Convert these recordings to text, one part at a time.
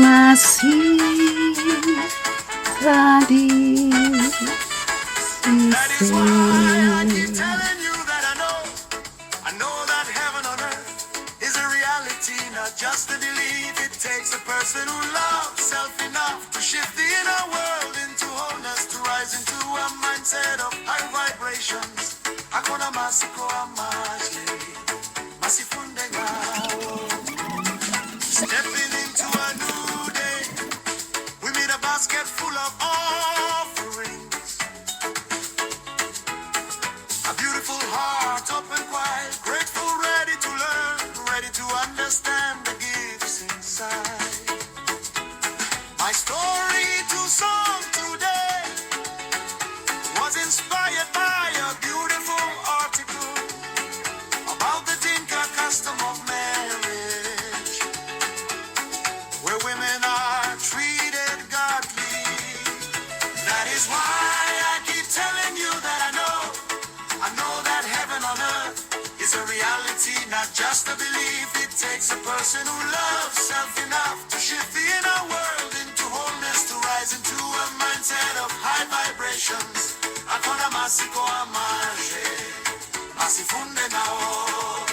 That is why I keep telling you that I know that heaven on earth is a reality, not just a belief. It takes a person who loves self enough to shift the inner world into wholeness, to rise into a mindset of high vibrations. Hakuna masiko amaje, masifunde ngao. Stepping into a new day, we made a basket full of offerings. A beautiful heart, open wide, grateful, ready to learn, ready to understand the gifts inside. My story to song today was inspired by a beautiful article about the Dinka custom of marriage, where women are treated godly. That is why I keep telling you that I know that heaven on earth is a reality, not just a belief. It takes a person who loves self enough to shift the inner world into wholeness, to rise into a mindset of high vibrations. Hakuna masiko amaje, masifunde nao.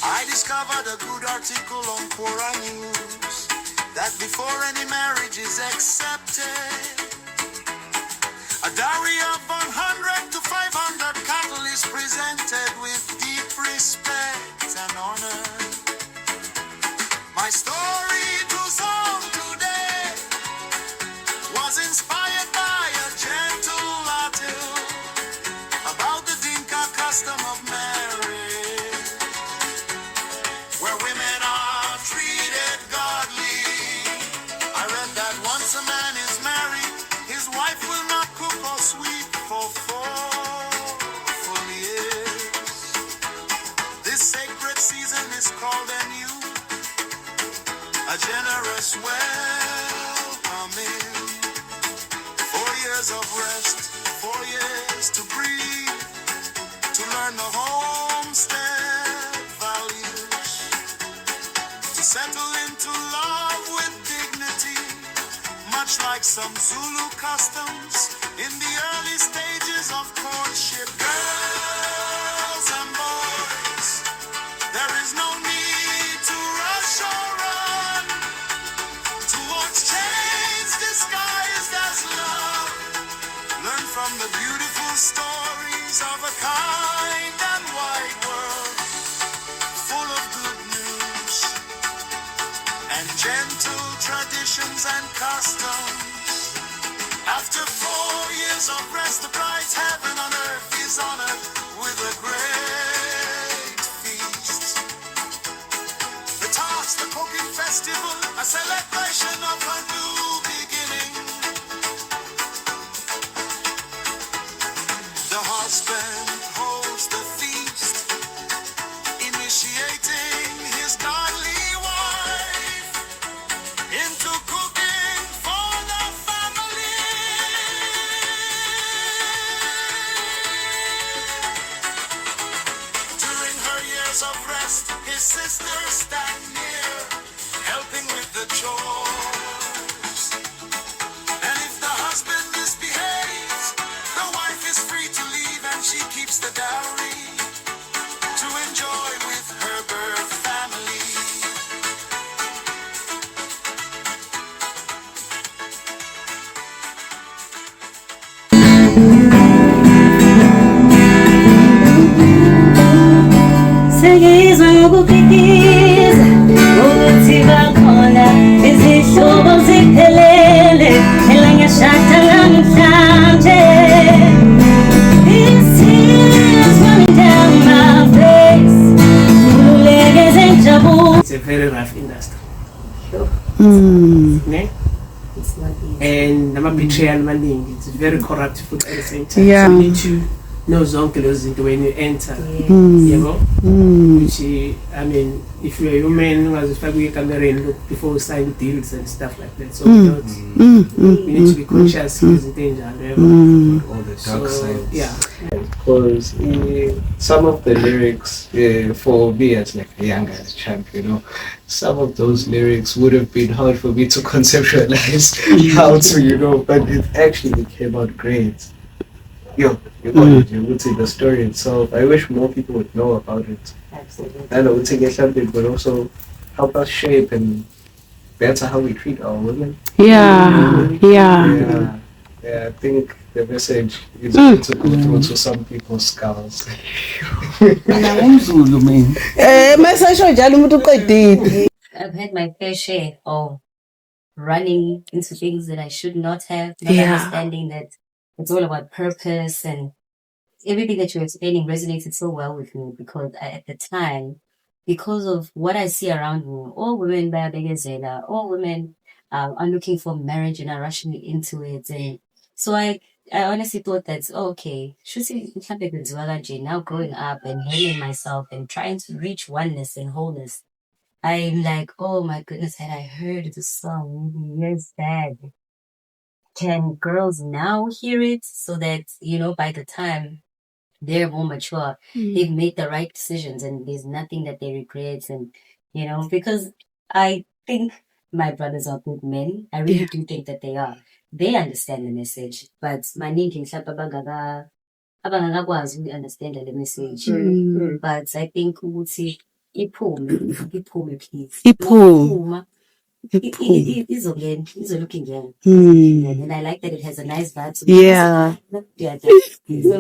I discovered a good article on Quora News that before any marriage is accepted, a dowry of 100 to 500 cattle is presented with deep respect and honor. My story to song today was inspired by a gentle article about the Dinka custom of marriage, where women are treated godly. I read that once a man is married, his wife will not cook or sweep for 4 full years. This sacred season is called anew, a generous welcoming. 4 years of rest, 4 years to breathe, to learn the homestead values, to settle into love with dignity, much like some Zulu customs in the early stages of courtship. Girls and boys, there is no need to rush or run towards change disguised as love. Learn from the beautiful stories of a kind and wide world, full of good news and gentle traditions and customs. After 4 years of rest, the bride's heaven on earth is honored with a great feast. The toss, the cooking festival, a celebration of a new beginning. The husband holds the feast, initiating his godly wife into cooking for the family. During her years of rest, his sisters stand near, helping with the chores. And if the husband misbehaves, the wife is free to leave, and she keeps the dowry to enjoy with her birth family. Seguiza ukukikiza ukuthi bakhona izihlobo ziphelele elangashada namhlanje. These tears running down my face, ululeke zenjabulo. It's a very rough industry. Sure. Ne? It's not easy. And nama-betrayal maningi. It's very corrupt food at the same time. Yeah. So you need to know zonke lezo zinto when you enter. Yes. Yabo? Which, I mean, if you're a human, ungazifaka ekamereni look before you sign deals and stuff like that. So we need to be conscious of izinto enjalo. All the dark sides. Yeah. because some of the lyrics for me as like a younger champ, some of those lyrics would have been hard for me to conceptualize how to, but it actually came out great. You would see the story itself. I wish more people would know about it. Absolutely. And I would say it would also help us shape and better how we treat our women. Yeah. Yeah, I think the message is going to go through to some people's skulls. I've had my fair share of running into things that I should not have, not Yeah. understanding that it's all about purpose, and everything that you're explaining resonated so well with me because at the time, because of what I see around me, all women bayabegezela, all women are looking for marriage and are rushing into it. And so I honestly thought that, okay, now growing up and learning myself and trying to reach oneness and wholeness, I'm like, oh my goodness, had I heard the song years back, can girls now hear it so that, by the time they're more mature, they've made the right decisions and there's nothing that they regret. And, because I think my brothers are good men. I really do think that they are. They understand the message, but maningi mhlawumbe abangakwazi understand the message. But I think ukuthi iphume please. Iphume. Izolook again. And I like that it has a nice vibe. So Yeah. So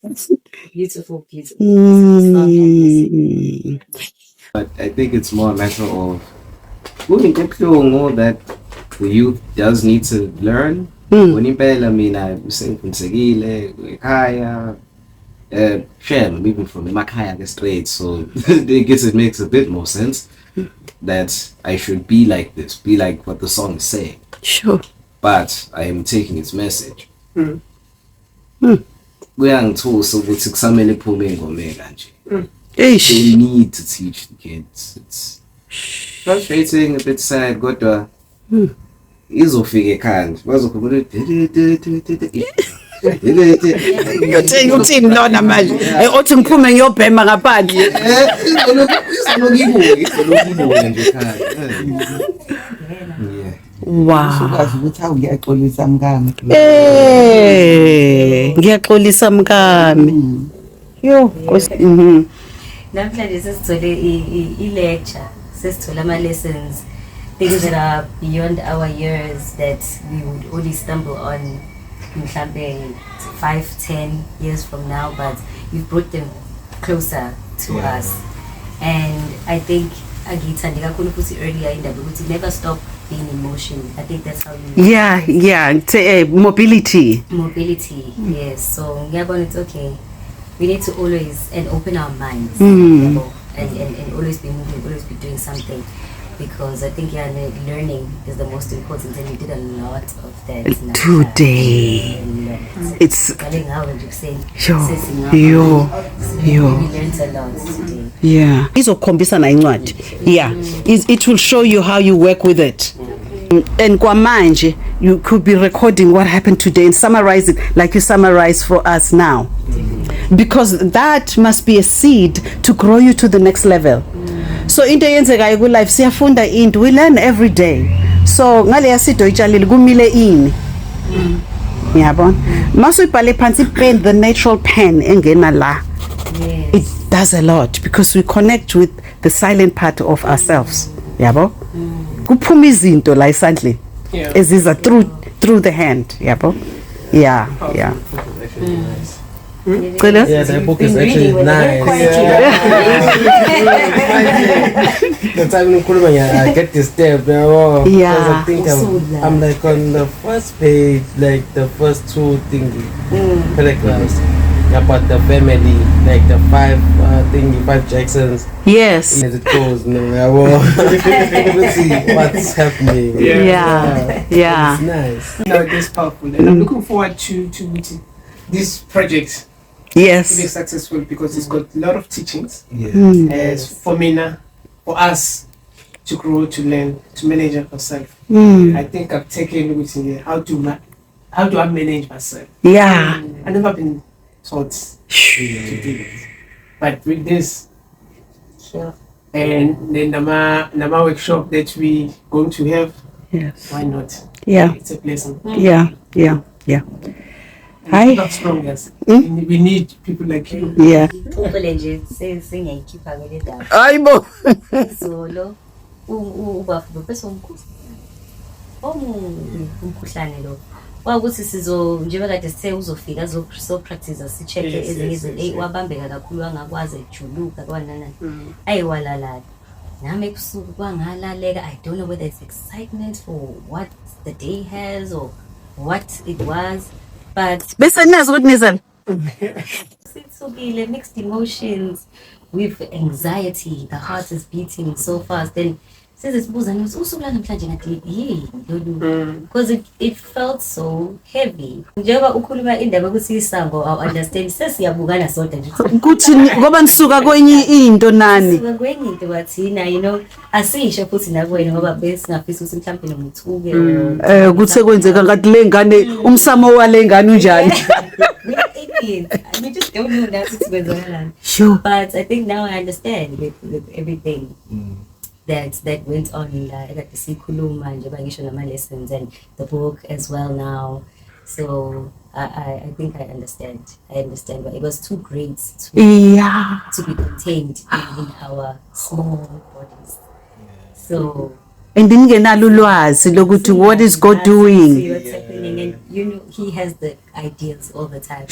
that's beautiful. But I think it's more a matter of that the youth does need to learn. Impela mina sengifunsekile ekhaya shame even from emakhaya straight, so I guess it makes a bit more sense that I should be like this, be like what the song is saying. Sure. But I am taking its message. Kuyangithusa ukuthi kusamele iphume ingoma kanje. They need to teach the kids. It's frustrating, a bit sad, kodwa izofika ekhaya bazokhuluma uthini lona manje othi ngiphume ngiyobhema ngaphandle wow ngiyaxolisa mkami ngiyaxolisa mkami yo namhlanje sesithole i-lecture, sesithole ama-lessons, things that are beyond our years that we would only stumble on mhlambe 5-10 years from now, but you've brought them closer to us. And I think angiyithande kakhulu futhi earlier indaba ukuthi never stop being in motion. I think that's how you mobility, yes. So ngiyabona it's okay, we need to always and open our minds and always be moving, always be doing something, because I think learning is the most important, and you did a lot of that today. It's we learned a lot today. Yeah, izokhombisa na incwadi. Yeah, it will show you how you work with it. And kwamanje you could be recording what happened today and summarize it like you summarize for us now, because that must be a seed to grow you to the next level. So into yenzekayo ku life siyafunda into, we learn every day. So ngale yasido itshalile kumile ini. Yabona masuyibhale phansi pen, the natural pen engena la, it does a lot because we connect with the silent part of ourselves. Yabo kuphuma izinto la isandleni eziza through the hand. Yabo yeah. Yeah, that book is actually nice. The time I get this step, because I think I'm like on the first page, like the first two paragraphs about the family, like the five Jacksons. Yes. As it goes, let's see what's happening. Yeah. It's nice. It's powerful, and I'm looking forward to this project. Yes. To be successful because it's got a lot of teachings. Yes. For Mina, for us to grow, to learn, to manage ourselves. I think I've taken with how to how do I manage myself? Yeah. I've never been taught to do it. But with this, Sure. and then Nama workshop that we going to have, Yes. why not? Yeah. It's a blessing. Yeah. Yeah. Yeah. And Hi. not strong as we need people like you. Yeah. Uxole nje singayikhipha kwele daba. Hayibo. Izolo ubafo bese umkhuhlane lo. Wakuthi njengoba kade sithe uzofika so practice si-check ezinye izinto wabambeka kakhulu angakwazi ejuluka kwanana. Ayiwalala. Nami ebusuku kwangalaleka. I don't know whether it's excitement for what the day has or what it was, but Bese nazi ukuthi nizana. sithukile, mixed emotions with anxiety. The heart is beating so fast. Then sizibuza ukuthi usuku lanamhlanje ngathi yini lolu, because it felt so heavy. Njengoba ukhuluma indaba ukuthi isango I understand sesiyabukana sodwa nje Kuthi ngoba nisuka kwenye into nani. suka kwenye into bathina asisho futhi nakwena ngoba besingafisa ukuthi mhlawumbe nomthuke Kuthe kwenzeka ngathi lengane umsamo walengane unjani. we just don't know that it's going Sure. but I think now I understand with everything that went on like the sikhuluma nje bangisho nama lessons and the book as well now, so I think I understand but it was too great Yeah. to be contained in our small bodies, so And ningenalo ulwazi lokuthi what is God see doing. what's happening, and he has the ideas all the time.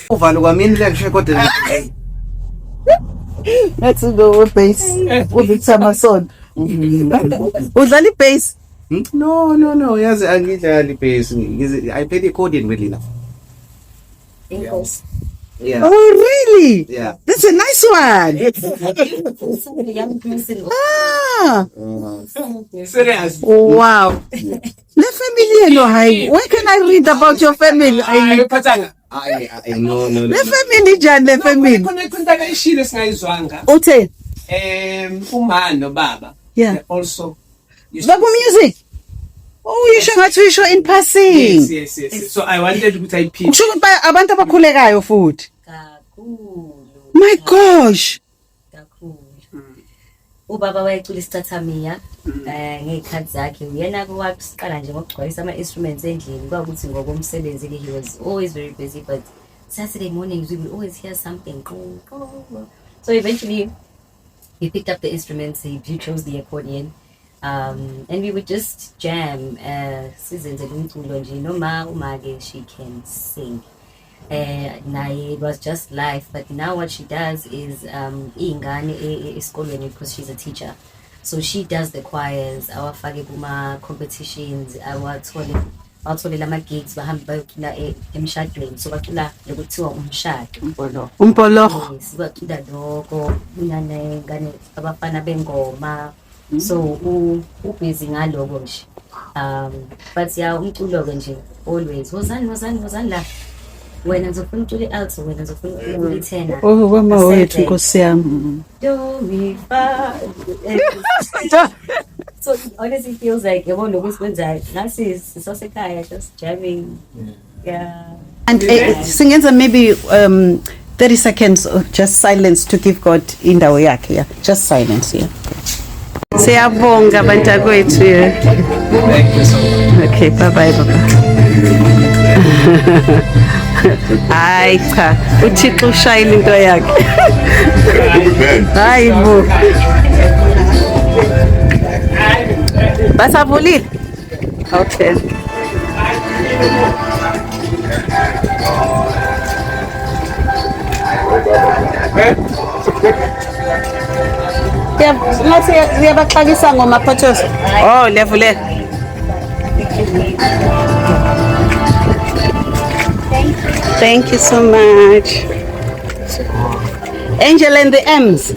Uvalo kwamini lekusho kodwa Let's go with bass. With Samason. Udlala i-bass? No, yazi angidlali bass. I play the accordion really enough. Inkosi. Yeah. Oh, really? Yeah. That's a nice one. So the young person. Ah, Serious. wow. The family, hayi. Where can I read about your family? Ayiphathanga. No. The family njani le family? Khona ishilo singayizwanga. Uthe? Uma nobaba. Yeah. They also used Babu music. Oh, you ngathi uyisho in passing. Yes. So I wanted ukuthi ayiphinde. Kusho ukuthi abantu abakhulekayo futhi. Kakhulu. My gosh. Kakhulu. Ubaba wayecula isitathamiya ngey'khathi zakhe uyena waqala nje ngokugcwalisa ama-instruments endlini kwakuthi ngokomsebenzi he was always very busy, but Saturday mornings we would always hear something. So eventually he picked up the instruments, he chose the accordion, and we would just jam. Sizenzele umculo nje noma umake she can sing. It was just life, but now what she does is iy'ngane esikolweni because she's a teacher, so she does the choirs, awafake kuma competitions, awatholela ama-gigs bahambe bayocula emshadweni, so bacula lokuthiwa umshado. Umpolo. Yes, bacula lokho kunanengane abafana bengoma, so ubusy ngaloko nje. But yeah, umculo-ke nje always wozani la wena ngizofuna ucula i-alto, wena ngizofuna ucula i-tenor. Oh, wamawethu Nkosi yami. Do me fa. So it honestly feels like yabo lokhu sikwenzayo nasi sisasekhaya just jamming. Yeah. And singenza maybe 30 seconds of just silence to give God indawo yakhe. Yeah, just silence. Yeah. Siyabonga bantakwethu. Thank you so much. Okay, bye baba. Hayi cha, uThixo ushayile into yakhe. Hayi bo. Basavulile? Okay. Ngathi ziyabaxakisa ngomaphothos. Oh, levule. Thank you so much. Angel and the M's.